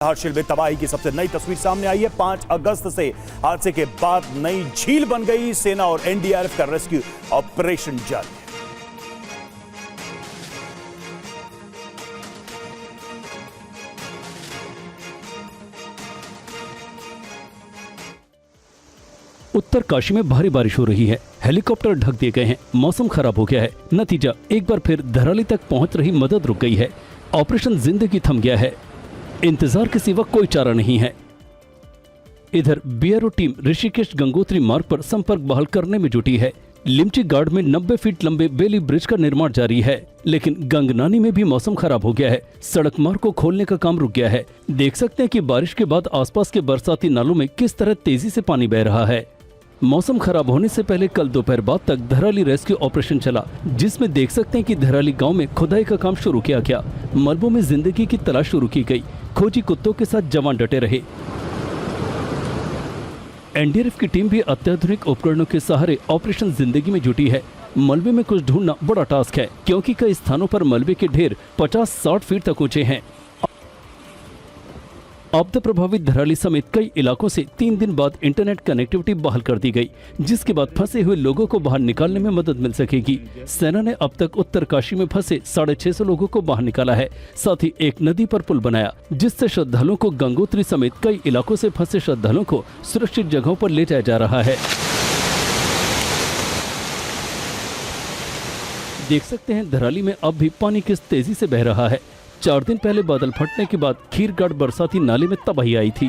हर्षिल में तबाही की सबसे नई तस्वीर सामने आई है। 5 अगस्त से हादसे के बाद नई झील बन गई। सेना और एनडीआरएफ का रेस्क्यू ऑपरेशन जारी है। उत्तरकाशी में भारी बारिश हो रही है। हेलीकॉप्टर ढक दिए गए हैं। मौसम खराब हो गया है। नतीजा एक बार फिर धराली तक पहुंच रही मदद रुक गई है। ऑपरेशन जिंदगी थम गया है। इंतजार के सिवा कोई चारा नहीं है। इधर बीआरओ टीम ऋषिकेश गंगोत्री मार्ग पर संपर्क बहाल करने में जुटी है। लिमची गार्ड में 90 फीट लंबे बेली ब्रिज का निर्माण जारी है, लेकिन गंगनानी में भी मौसम खराब हो गया है। सड़क मार्ग को खोलने का काम रुक गया है। देख सकते हैं कि बारिश के बाद आसपास के बरसाती नालों में किस तरह तेजी से पानी बह रहा है। मौसम खराब होने से पहले कल दोपहर बाद तक धराली रेस्क्यू ऑपरेशन चला, जिसमें देख सकते हैं कि धराली गांव में खुदाई का काम शुरू किया गया। मलबों में जिंदगी की तलाश शुरू की गई। खोजी कुत्तों के साथ जवान डटे रहे। एनडीआरएफ की टीम भी अत्याधुनिक उपकरणों के सहारे ऑपरेशन जिंदगी में जुटी है। मलबे में कुछ ढूंढना बड़ा टास्क है, क्योंकि कई स्थानों पर मलबे के ढेर 50-60 फीट तक ऊंचे हैं। आपदा प्रभावित धराली समेत कई इलाकों से 3 दिन बाद इंटरनेट कनेक्टिविटी बहाल कर दी गई, जिसके बाद फंसे हुए लोगों को बाहर निकालने में मदद मिल सकेगी। सेना ने अब तक उत्तरकाशी में फंसे 650 लोगों को बाहर निकाला है। साथ ही एक नदी पर पुल बनाया, जिससे श्रद्धालुओं को गंगोत्री समेत कई इलाकों से फंसे श्रद्धालुओं को सुरक्षित जगहों पर ले जाया जा रहा है। देख सकते हैं धराली में अब भी पानी किस तेजी से बह रहा है। 4 दिन पहले बादल फटने के बाद खीरगढ़ बरसाती नाले में तबाही आई थी।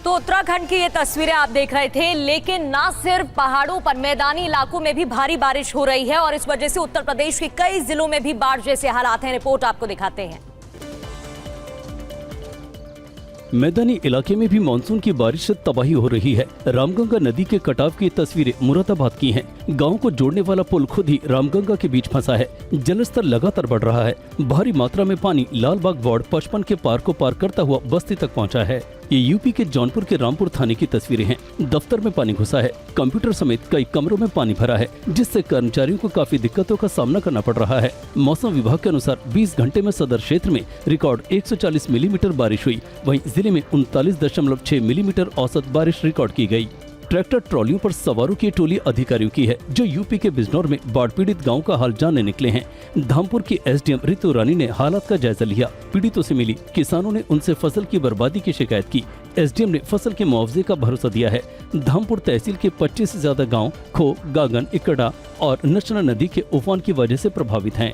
तो उत्तराखंड की ये तस्वीरें आप देख रहे थे, लेकिन ना सिर्फ पहाड़ों पर, मैदानी इलाकों में भी भारी बारिश हो रही है और इस वजह से उत्तर प्रदेश के कई जिलों में भी बाढ़ जैसे हालात हैं। रिपोर्ट आपको दिखाते हैं। मैदानी इलाके में भी मानसून की बारिश से तबाही हो रही है। रामगंगा नदी के कटाव की तस्वीरें मुरादाबाद की हैं। गांव को जोड़ने वाला पुल खुद ही रामगंगा के बीच फंसा है। जलस्तर लगातार बढ़ रहा है। भारी मात्रा में पानी लालबाग वार्ड 55 के पार को पार करता हुआ बस्ती तक पहुंचा है। ये यूपी के जौनपुर के रामपुर थाने की तस्वीरें हैं। दफ्तर में पानी घुसा है। कंप्यूटर समेत कई कमरों में पानी भरा है, जिससे कर्मचारियों को काफी दिक्कतों का सामना करना पड़ रहा है। मौसम विभाग के अनुसार 20 घंटे में सदर क्षेत्र में रिकॉर्ड 140 मिलीमीटर बारिश हुई। वहीं जिले में 39.6 मिलीमीटर औसत बारिश रिकॉर्ड की गई। ट्रैक्टर ट्रॉलियों पर सवारों की टोली अधिकारियों की है, जो यूपी के बिजनौर में बाढ़ पीड़ित गांव का हाल जानने निकले हैं। धामपुर की एसडीएम रितु रानी ने हालात का जायजा लिया। पीड़ितों से मिली। किसानों ने उनसे फसल की बर्बादी की शिकायत की। एसडीएम ने फसल के मुआवजे का भरोसा दिया है। धामपुर तहसील के 25 से ज्यादा गाँव खो, गागन, इकड़ा और नचना नदी के उफान की वजह से प्रभावित हैं।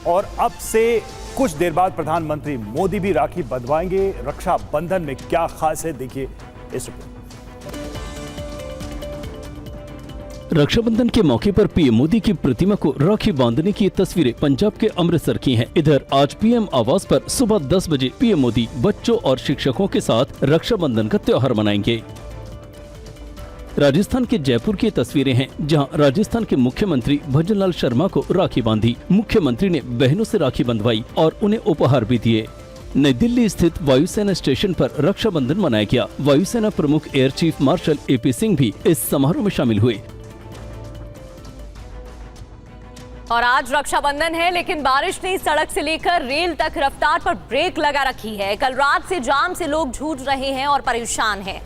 और अब से कुछ देर बाद प्रधानमंत्री मोदी भी राखी बंधवाएंगे। रक्षा बंधन में क्या खास है, देखिए इस रिपोर्ट। रक्षाबंधन के मौके पर पीएम मोदी की प्रतिमा को राखी बांधने की तस्वीरें पंजाब के अमृतसर की हैं। इधर आज पीएम आवास पर सुबह 10 बजे पीएम मोदी बच्चों और शिक्षकों के साथ रक्षाबंधन का त्योहार मनाएंगे। राजस्थान के जयपुर की तस्वीरें हैं, जहां राजस्थान के मुख्यमंत्री भजनलाल शर्मा को राखी बांधी। मुख्यमंत्री ने बहनों से राखी बंधवाई और उन्हें उपहार भी दिए। नई दिल्ली स्थित वायुसेना स्टेशन पर रक्षाबंधन मनाया गया। वायुसेना प्रमुख air chief marshal AP Singh भी इस समारोह में शामिल हुए। और आज रक्षाबंधन है, लेकिन बारिश ने सड़क से लेकर रेल तक रफ्तार पर ब्रेक लगा रखी है। कल रात से जाम से लोग जूझ रहे हैं और परेशान हैं।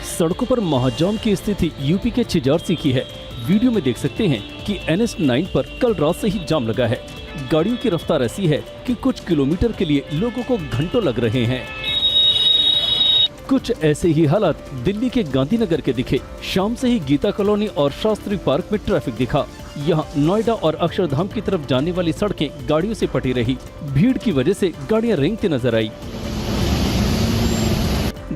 सड़कों पर महाजाम की स्थिति यूपी के चिजारसी की है। वीडियो में देख सकते हैं कि NH9 पर कल रात से ही जाम लगा है। गाड़ियों की रफ्तार ऐसी है कि कुछ किलोमीटर के लिए लोगों को घंटों लग रहे हैं। कुछ ऐसे ही हालात दिल्ली के गांधीनगर के दिखे। शाम से ही गीता कॉलोनी और शास्त्री पार्क में ट्रैफिक दिखा। यहाँ नोएडा और अक्षरधाम की तरफ जाने वाली सड़कें गाड़ियों से पटी रही। भीड़ की वजह से गाड़ियां रेंगती नजर आई।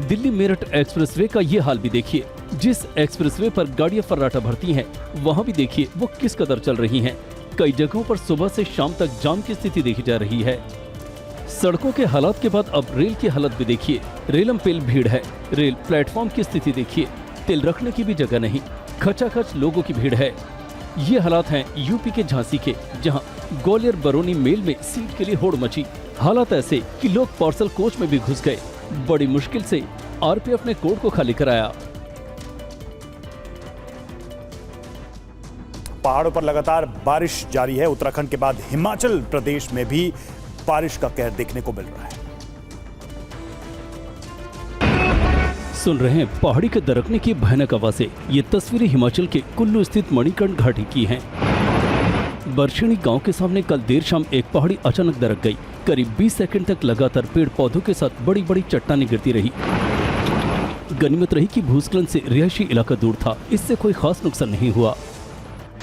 दिल्ली मेरठ एक्सप्रेसवे का ये हाल भी देखिए। जिस एक्सप्रेसवे पर गाड़ियां फर्राटा भरती हैं, वहां भी देखिए वो किस कदर चल रही हैं। कई जगहों पर सुबह से शाम तक जाम की स्थिति देखी जा रही है। सड़कों के हालात के बाद अब रेल की हालत भी देखिए। रेलम पेल भीड़ है। रेल प्लेटफॉर्म की स्थिति देखिए। तिल रखने की भी जगह नहीं। खचाखच लोगों की भीड़ है। ये हालात हैं यूपी के झांसी के, जहाँ ग्वालियर बरौनी मेल में सीट के लिए होड़ मची। हालात ऐसे कि लोग पार्सल कोच में भी घुस गए। बड़ी मुश्किल से आरपीएफ ने कोच को खाली कराया। पहाड़ों पर लगातार बारिश जारी है। उत्तराखंड के बाद हिमाचल प्रदेश में भी बारिश का कहर देखने को मिल रहा है। सुन रहे हैं पहाड़ी के दरकने की भयानक आवाजें। ये तस्वीरें हिमाचल के कुल्लू स्थित मणिकर्ण घाटी की हैं। बरशेणी गांव के सामने कल देर शाम एक पहाड़ी अचानक दरक गई। करीब 20 सेकंड तक लगातार पेड़ पौधों के साथ बड़ी बड़ी चट्टानें गिरती रही। गनीमत रही कि भूस्खलन से रिहायशी इलाका दूर था, इससे कोई खास नुकसान नहीं हुआ।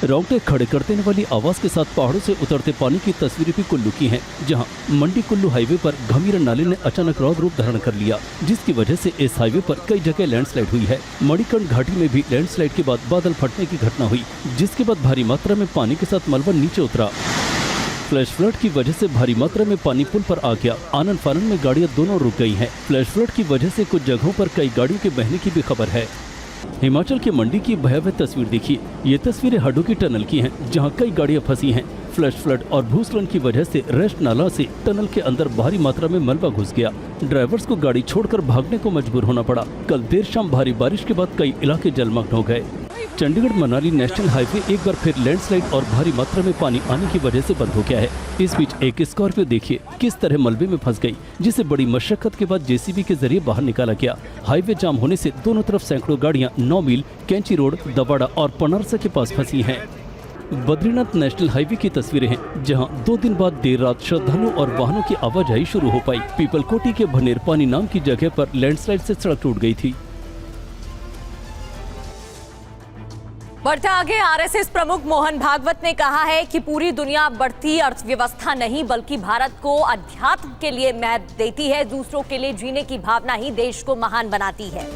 रोंगटे खड़े कर देने वाली आवाज के साथ पहाड़ों से उतरते पानी की तस्वीरें भी कुल्लू की हैं, जहां मंडी कुल्लू हाईवे पर घमीरन नाले ने अचानक रौद्र रूप धारण कर लिया, जिसकी वजह से इस हाईवे पर कई जगह लैंडस्लाइड हुई है। मणिकर्ण घाटी में भी लैंडस्लाइड के बाद बादल फटने की घटना हुई, जिसके बाद भारी मात्रा में पानी के साथ मलबा नीचे उतरा। फ्लैश फ्लड की वजह से भारी मात्रा में पानी पुल पर आ गया। आनन फानन में गाड़ियां दोनों रुक गई हैं। फ्लैश फ्लड की वजह से कुछ जगहों पर कई गाड़ियों के बहने की भी खबर है। हिमाचल के मंडी की भयावह तस्वीर देखिए। ये तस्वीरें हडोकी टनल की हैं, जहां कई गाड़ियां फंसी हैं। फ्लैश फ्लड और भूस्खलन की वजह से रेस्ट नाला से टनल के अंदर भारी मात्रा में मलबा घुस गया। ड्राइवर्स को गाड़ी छोड़कर भागने को मजबूर होना पड़ा। कल देर शाम भारी बारिश के बाद कई इलाके जलमग्न हो गए। चंडीगढ़ मनाली नेशनल हाईवे एक बार फिर लैंडस्लाइड और भारी मात्रा में पानी आने की वजह से बंद हो गया है। इस बीच एक स्कॉर्पियो देखिए किस तरह मलबे में फंस गई, जिसे बड़ी मशक्कत के बाद जेसीबी के जरिए बाहर निकाला गया। हाईवे जाम होने से दोनों तरफ सैकड़ों गाड़ियां 9 मील, कैंची रोड, दवाड़ा और पनारसा के पास फंसी हैं। बद्रीनाथ नेशनल हाईवे की तस्वीरें हैं, जहां 2 दिन बाद देर रात श्रद्धालुओं और वाहनों की आवाजाही शुरू हो पाई। पीपलकोटी के भनेर पानी नाम की जगह पर लैंडस्लाइड से सड़क टूट गई थी। बढ़ते आगे, आरएसएस प्रमुख मोहन भागवत ने कहा है कि पूरी दुनिया बढ़ती अर्थव्यवस्था नहीं बल्कि भारत को अध्यात्म के लिए महत्व देती है। दूसरों के लिए जीने की भावना ही देश को महान बनाती है।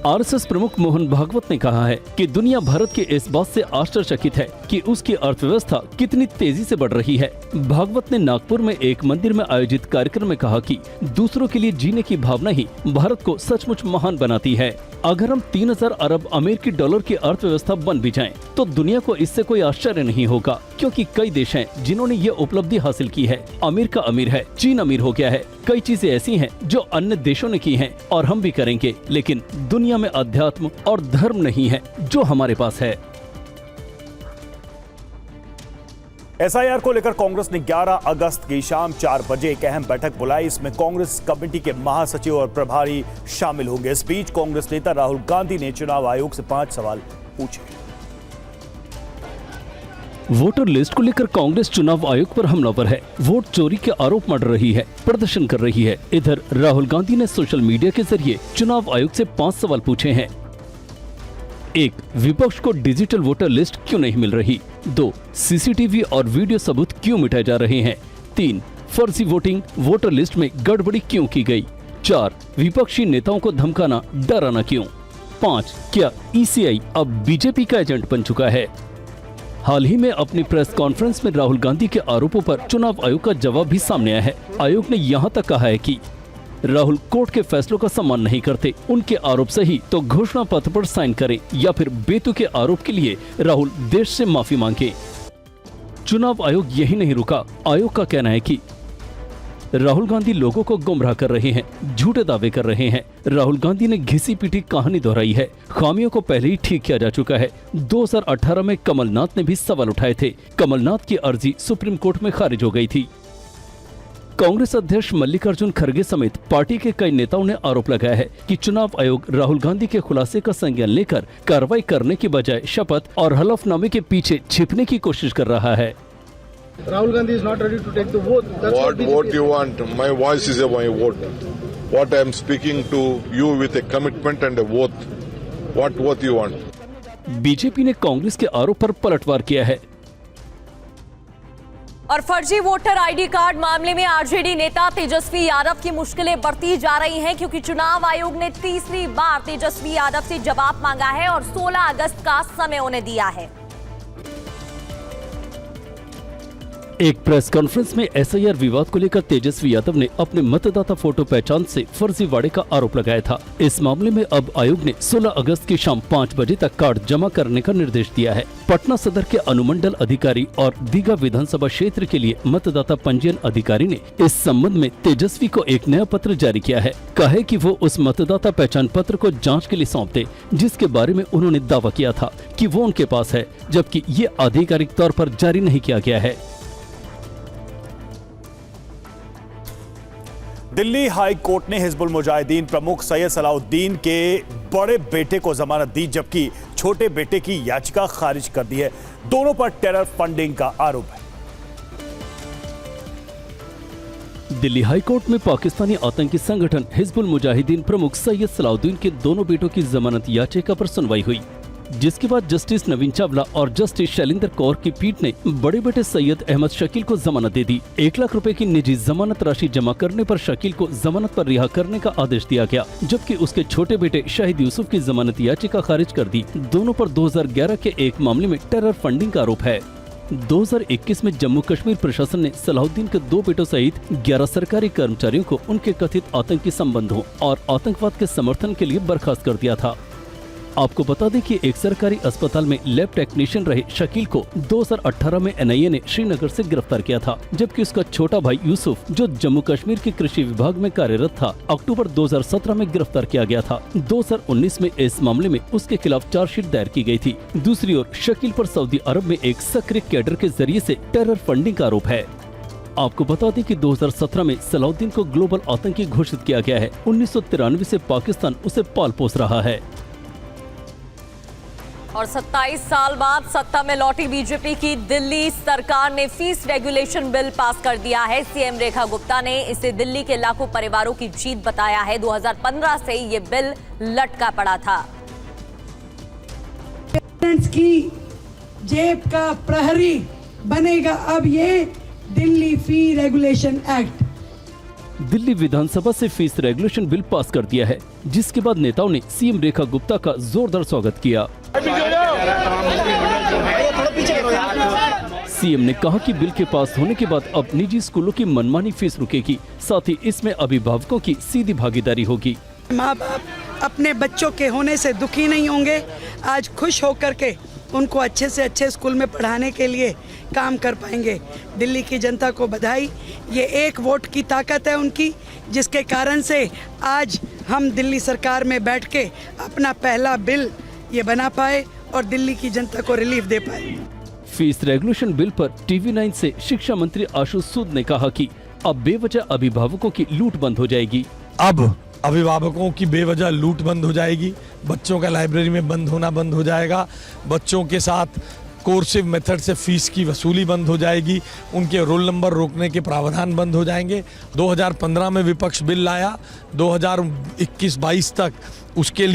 आरएसएस प्रमुख मोहन भागवत ने कहा है कि दुनिया भारत के इस बात से आश्चर्यचकित है कि उसकी अर्थव्यवस्था कितनी तेजी से बढ़ रही है। भागवत ने नागपुर में एक मंदिर में आयोजित कार्यक्रम में कहा कि दूसरों के लिए जीने की भावना ही भारत को सचमुच महान बनाती है। अगर हम 3000 अरब अमेरिकी डॉलर की अर्थव्यवस्था बन भी जाएं, तो दुनिया को इससे कोई आश्चर्य नहीं होगा, क्योंकि कई देश हैं जिन्होंने ये उपलब्धि हासिल की है। अमेरिका अमीर है, चीन अमीर हो गया है, कई चीजें ऐसी हैं जो अन्य देशों ने की हैं और हम भी करेंगे, लेकिन दुनिया में अध्यात्म और धर्म नहीं है जो हमारे पास है। एसआईआर को लेकर कांग्रेस ने 11 अगस्त की शाम 4 बजे एक अहम बैठक बुलाई। इसमें कांग्रेस कमेटी के महासचिव और प्रभारी शामिल होंगे। इस बीच कांग्रेस नेता राहुल गांधी ने चुनाव आयोग से 5 सवाल पूछे। वोटर लिस्ट को लेकर कांग्रेस चुनाव आयोग पर हमलावर है। वोट चोरी के आरोप मढ़ रही है, प्रदर्शन कर रही है। इधर राहुल गांधी ने सोशल मीडिया के जरिए चुनाव आयोग से 5 सवाल पूछे हैं। 1. विपक्ष को डिजिटल वोटर लिस्ट क्यों नहीं मिल रही? 2. सीसीटीवी और वीडियो सबूत क्यों मिटाए जा रहे हैं? 3. फर्जी वोटिंग वोटर लिस्ट में गड़बड़ी क्यों की गई? 4. विपक्षी नेताओं को धमकाना डराना क्यों? 5. क्या ईसीआई अब बीजेपी का एजेंट बन चुका है? हाल ही में अपनी प्रेस कॉन्फ्रेंस में राहुल गांधी के आरोपों पर चुनाव आयोग का जवाब भी सामने आया है। आयोग ने यहां तक कहा है कि राहुल कोर्ट के फैसलों का सम्मान नहीं करते। उनके आरोप सही तो घोषणा पत्र पर साइन करें या फिर बेतुके आरोप के लिए राहुल देश से माफी मांगे। चुनाव आयोग यही नहीं रुका। आयोग का कहना है कि राहुल गांधी लोगों को गुमराह कर रहे हैं, झूठे दावे कर रहे हैं। राहुल गांधी ने घिसी पीटी कहानी दोहराई है। खामियों को पहले ही ठीक किया जा चुका है। 2018 में कमलनाथ ने भी सवाल उठाए थे। कमलनाथ की अर्जी सुप्रीम कोर्ट में खारिज हो गई थी। कांग्रेस अध्यक्ष मल्लिकार्जुन खड़गे समेत पार्टी के कई नेताओं ने आरोप लगाया है कि चुनाव आयोग राहुल गांधी के खुलासे का संज्ञान लेकर कार्रवाई करने की बजाय शपथ और हलफनामे के पीछे छिपने की कोशिश कर रहा है। Rahul Gandhi is not ready to take the vote. What vote you want? My voice is my vote. What I am speaking to you with a commitment and a oath. What oath you want? BJP ने कांग्रेस के आरोप पर पलटवार किया है। और फर्जी voter ID card मामले में आरजेडी नेता तेजस्वी यादव की मुश्किलें बढ़ती जा रही हैं, क्योंकि चुनाव आयोग ने तीसरी बार तेजस्वी यादव से जवाब मांगा है और 16 अगस्त का समय उन्हें दिया है। एक प्रेस कॉन्फ्रेंस में एसआईआर विवाद को लेकर तेजस्वी यादव ने अपने मतदाता फोटो पहचान से फर्जीवाड़े का आरोप लगाया था। इस मामले में अब आयोग ने 16 अगस्त की शाम 5 बजे तक कार्ड जमा करने का निर्देश दिया है। पटना सदर के अनुमंडल अधिकारी और दीघा विधानसभा क्षेत्र के लिए मतदाता पंजीयन अधिकारी ने इस संबंध में तेजस्वी को एक नया पत्र जारी किया है। कहा कि वो उस मतदाता पहचान पत्र को जाँच के लिए सौंप दे, जिसके बारे में उन्होंने दावा किया था कि वो उनके पास है, जबकि ये आधिकारिक तौर पर जारी नहीं किया गया है। दिल्ली हाई कोर्ट ने हिजबुल मुजाहिदीन प्रमुख सैयद सलाउद्दीन के बड़े बेटे को जमानत दी, जबकि छोटे बेटे की याचिका खारिज कर दी है। दोनों पर टेरर फंडिंग का आरोप है। दिल्ली हाई कोर्ट में पाकिस्तानी आतंकी संगठन हिजबुल मुजाहिदीन प्रमुख सैयद सलाउद्दीन के दोनों बेटों की जमानत याचिका पर सुनवाई हुई, जिसके बाद जस्टिस नवीन चावला और जस्टिस शैलेंद्र कौर की पीठ ने बड़े बेटे सैयद अहमद शकील को जमानत दे दी। 1 लाख रुपए की निजी जमानत राशि जमा करने पर शकील को जमानत पर रिहा करने का आदेश दिया गया, जबकि उसके छोटे बेटे शाहिद यूसुफ की जमानत याचिका खारिज कर दी। दोनों पर 2011 के एक मामले में टेरर फंडिंग का आरोप है। 2021 में जम्मू कश्मीर प्रशासन ने सलाउद्दीन के 2 बेटों सहित 11 सरकारी कर्मचारियों को उनके कथित आतंकी संबंधों और आतंकवाद के समर्थन के लिए बर्खास्त कर दिया था। आपको बता दें कि एक सरकारी अस्पताल में लैब टेक्नीशियन रहे शकील को 2018 में एनआईए ने श्रीनगर से गिरफ्तार किया था, जबकि उसका छोटा भाई यूसुफ, जो जम्मू कश्मीर के कृषि विभाग में कार्यरत था, अक्टूबर 2017 में गिरफ्तार किया गया था। 2019 में इस मामले में उसके खिलाफ चार्जशीट दायर की गई थी। दूसरी ओर शकील पर सऊदी अरब में एक सक्रिय कैडर के जरिए से टेरर फंडिंग का आरोप है। आपको बता दें कि 2017 में सलाउद्दीन को ग्लोबल आतंकी घोषित किया गया है। 1993 से पाकिस्तान उसे पाल पोस रहा है। और 27 साल बाद सत्ता में लौटी बीजेपी की दिल्ली सरकार ने फीस रेगुलेशन बिल पास कर दिया है। सीएम रेखा गुप्ता ने इसे दिल्ली के लाखों परिवारों की जीत बताया है। 2015 से ये बिल लटका पड़ा था। पेरेंट्स की जेब का प्रहरी बनेगा अब ये दिल्ली फी रेगुलेशन एक्ट। दिल्ली विधानसभा से फीस रेगुलेशन बिल पास कर दिया है, जिसके बाद नेताओं ने सीएम रेखा गुप्ता का जोरदार स्वागत किया। सीएम ने कहा कि बिल के पास होने के बाद अब निजी स्कूलों की मनमानी फीस रुकेगी, साथ ही इसमें अभिभावकों की सीधी भागीदारी होगी। माँ बाप अपने बच्चों के होने से दुखी नहीं होंगे, आज खुश होकर के उनको अच्छे से अच्छे स्कूल में पढ़ाने के लिए काम कर पाएंगे। दिल्ली की जनता को बधाई, ये एक वोट की ताकत है उनकी, जिसके कारण से आज हम दिल्ली सरकार में बैठ के अपना पहला बिल ये बना पाए और दिल्ली की जनता को रिलीफ दे पाए। फीस रेगुलेशन बिल पर टीवी 9 से शिक्षा मंत्री आशुतोष सूद ने कहा कि अब बेवजह अभिभावकों की लूट बंद हो जाएगी। अब अभिभावकों की बेवजह लूट बंद हो जाएगी, बच्चों का लाइब्रेरी में बंद होना बंद हो जाएगा, बच्चों के साथ कोर्सिव मेथड से फीस की वसूली बंद हो जाएगी, उनके रोल नंबर रोकने के प्रावधान बंद हो जाएंगे। 2015 में विपक्ष बिल लाया, 2021-22 तक उसके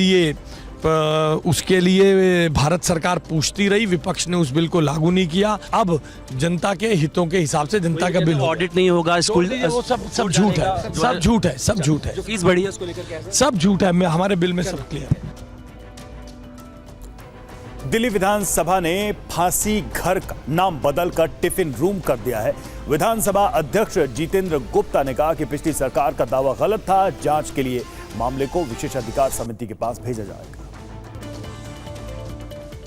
लिए भारत सरकार पूछती रही, विपक्ष ने उस बिल को लागू नहीं किया। अब जनता के हितों के हिसाब से जनता का बिल ऑडिट नहीं होगा स्कूल, वो सब झूठ है, सब झूठ है, सब झूठ है। जो फीस बढ़ी है उसको लेकर क्या है? सब झूठ है, हमारे बिल में सब क्लियर है। दिल्ली विधानसभा ने फांसी घर का नाम बदलकर टिफिन रूम कर दिया है। विधानसभा अध्यक्ष जितेंद्र गुप्ता ने कहा कि पिछली सरकार का दावा गलत था, जांच के लिए मामले को विशेषाधिकार समिति के पास भेजा जाएगा।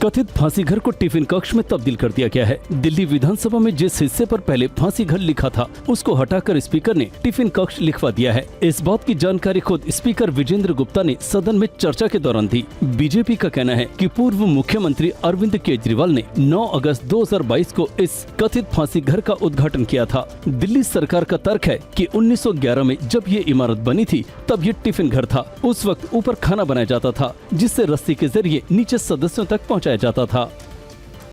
कथित फांसी घर को टिफिन कक्ष में तब्दील कर दिया गया है। दिल्ली विधानसभा में जिस हिस्से पर पहले फांसी घर लिखा था, उसको हटाकर स्पीकर ने टिफिन कक्ष लिखवा दिया है। इस बात की जानकारी खुद स्पीकर विजेंद्र गुप्ता ने सदन में चर्चा के दौरान दी। बीजेपी का कहना है कि पूर्व मुख्यमंत्री अरविंद केजरीवाल ने 9 अगस्त 2022 को इस कथित फांसी घर का उद्घाटन किया था। दिल्ली सरकार का तर्क है कि 1911 में जब ये इमारत बनी थी, तब ये टिफिन घर था। उस वक्त ऊपर खाना बनाया जाता था, जिससे रस्सी के जरिए नीचे सदस्यों तक पहुँचाया जाता था।